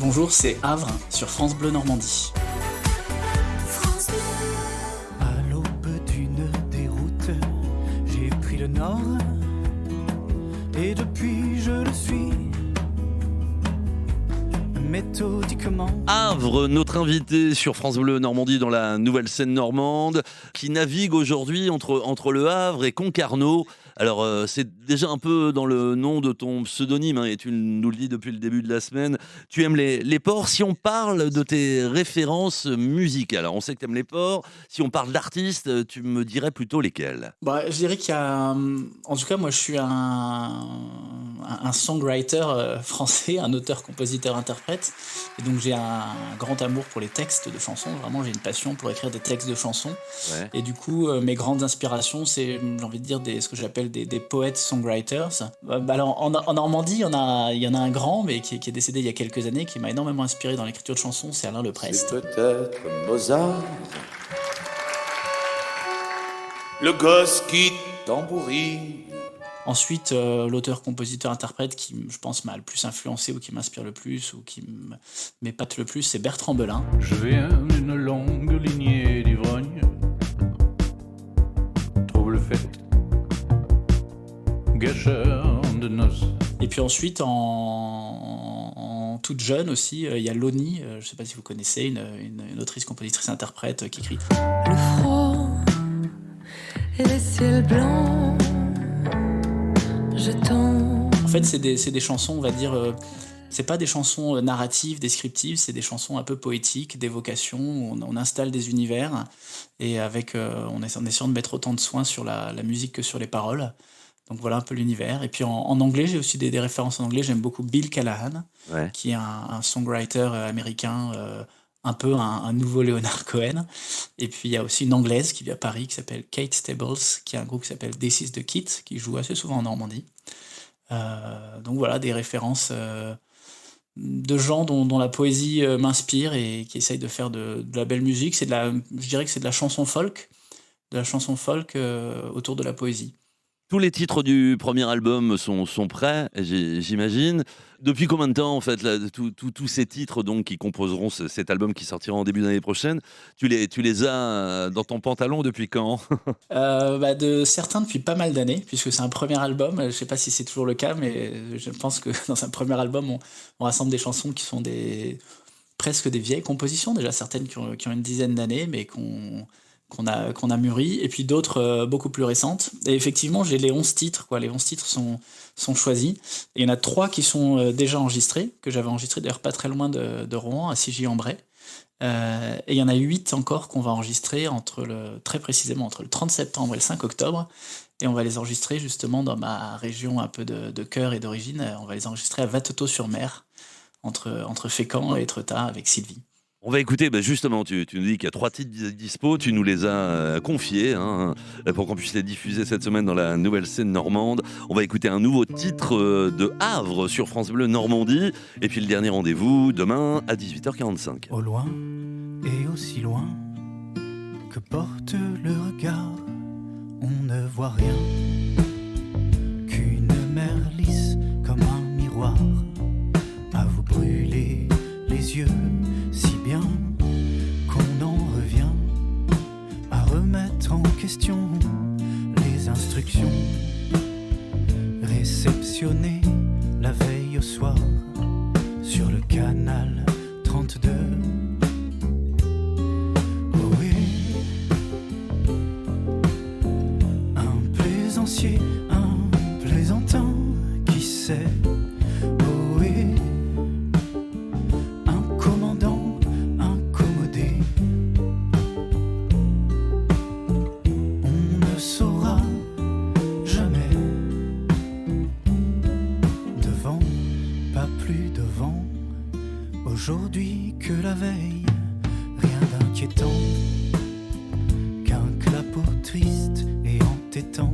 Bonjour, c'est Havre sur France Bleu Normandie. À l'aube d'une déroute, j'ai pris le nord et depuis je le suis méthodiquement. Havre, notre invité sur France Bleu Normandie dans la nouvelle scène normande, qui navigue aujourd'hui entre Le Havre et Concarneau. Alors, c'est déjà un peu dans le nom de ton pseudonyme, hein, et tu nous le dis depuis le début de la semaine. Tu aimes les ports. Si on parle de tes références musicales, alors on sait que tu aimes les ports. Si on parle d'artistes, tu me dirais plutôt lesquels? Je dirais qu'il y a... En tout cas, moi, je suis un songwriter français, un auteur, compositeur, interprète. Et donc, j'ai un grand amour pour les textes de chansons. Vraiment, j'ai une passion pour écrire des textes de chansons. Ouais. Et du coup, mes grandes inspirations, c'est, j'ai envie de dire, ce que j'appelle des poètes songwriters. Alors, en Normandie, il y en a un grand, mais qui est décédé il y a quelques années, qui m'a énormément inspiré dans l'écriture de chansons, c'est Alain Leprest. C'est peut-être Mozart, le gosse qui tambourine. Ensuite, l'auteur, compositeur, interprète qui, je pense, m'a le plus influencé ou qui m'inspire le plus ou qui m'épate le plus, c'est Bertrand Belin. Je viens d'une longue lignée d'ivrogne, trouble fête, gâcheur de noces. Et puis ensuite, en toute jeune aussi, il y a Loni, je ne sais pas si vous connaissez, une autrice, compositrice, interprète qui écrit Le froid et les ciels blancs, je t'en... En fait, c'est des chansons, on va dire, c'est pas des chansons narratives, descriptives, c'est des chansons un peu poétiques, d'évocation, où on installe des univers, et avec, en essayant de mettre autant de soin sur la musique que sur les paroles. Donc voilà un peu l'univers. Et puis en anglais, j'ai aussi des références en anglais. J'aime beaucoup Bill Callahan, Ouais. qui est un songwriter américain, un peu un nouveau Leonard Cohen. Et puis il y a aussi une anglaise qui vit à Paris, qui s'appelle Kate Stables, qui a un groupe qui s'appelle This is the Kit, qui joue assez souvent en Normandie. Donc voilà, des références de gens dont la poésie m'inspire et qui essayent de faire de la belle musique. Je dirais que c'est de la chanson folk, autour de la poésie. Tous les titres du premier album sont prêts, j'imagine. Depuis combien de temps, en fait, là, tous ces titres donc, qui composeront cet album qui sortira en début d'année prochaine, tu les as dans ton pantalon depuis quand? De certains depuis pas mal d'années, puisque c'est un premier album. Je ne sais pas si c'est toujours le cas, mais je pense que dans un premier album, on rassemble des chansons qui sont presque des vieilles compositions, déjà certaines qui ont une dizaine d'années, mais qu'on a mûri, et puis d'autres beaucoup plus récentes. Et effectivement, j'ai les 11 titres, quoi. Les 11 titres sont choisis. Et il y en a 3 qui sont déjà enregistrés, que j'avais enregistrés d'ailleurs pas très loin de Rouen, à Sigy-en-Bray. Et il y en a 8 encore qu'on va enregistrer très précisément entre le 30 septembre et le 5 octobre. Et on va les enregistrer justement dans ma région un peu de cœur et d'origine. On va les enregistrer à Vatetot-sur-Mer, entre Fécamp et Étretat, avec Sylvie. On va écouter, justement, tu nous dis qu'il y a 3 titres dispo, tu nous les as confiés pour qu'on puisse les diffuser cette semaine dans la nouvelle scène normande. On va écouter un nouveau titre de Havre sur France Bleu Normandie, et puis le dernier rendez-vous demain à 18h45. Au loin et aussi loin que porte le regard, on ne voit rien qu'une mer lisse comme un miroir à vous brûler les yeux si bien qu'on en revient à remettre en question les instructions réceptionnées la veille au soir sur le canal 32. Oh oui, un plaisancier, un plaisantin, qui sait. Oh oui, un commandant incommodé. On ne saura jamais. Devant, pas plus devant. Aujourd'hui que la veille, rien d'inquiétant qu'un clapot triste et entêtant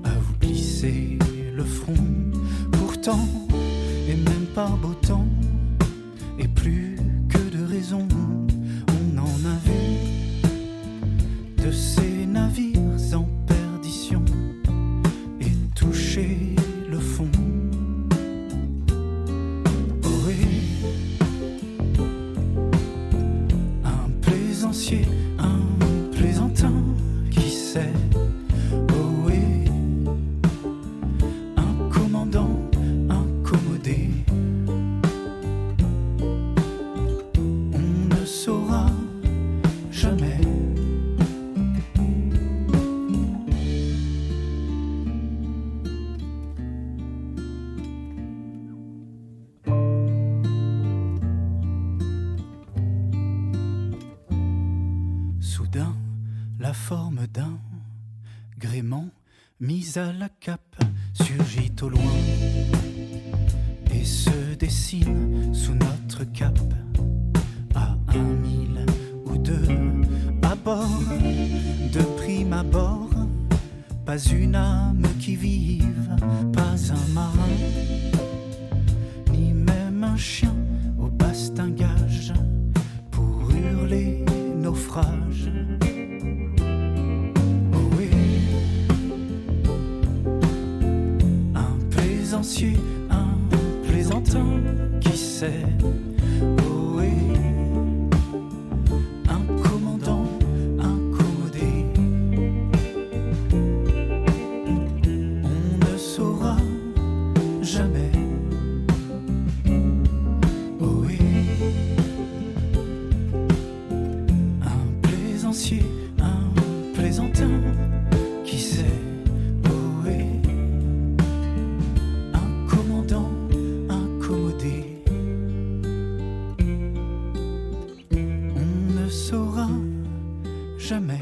à vous glisser le front. Pourtant, et même par beau temps, et plus que de raison, on en a vu de ces navires en perdition et toucher le fond. Oh oui, la forme d'un gréement mis à la cape surgit au loin et se dessine sous notre cape à 1000 ou 2 à bord. De prime abord, pas une âme qui vive, pas un marin, ni même un chien au bastingage pour hurler naufrage. Oh oui, un plaisancier, un plaisantin, qui sait. Oh oui, un commandant incommodé. On ne saura jamais. Oh oui, un plaisancier, un plaisantin, qui sait. Oh oui, un commandant incommodé. On ne saura jamais.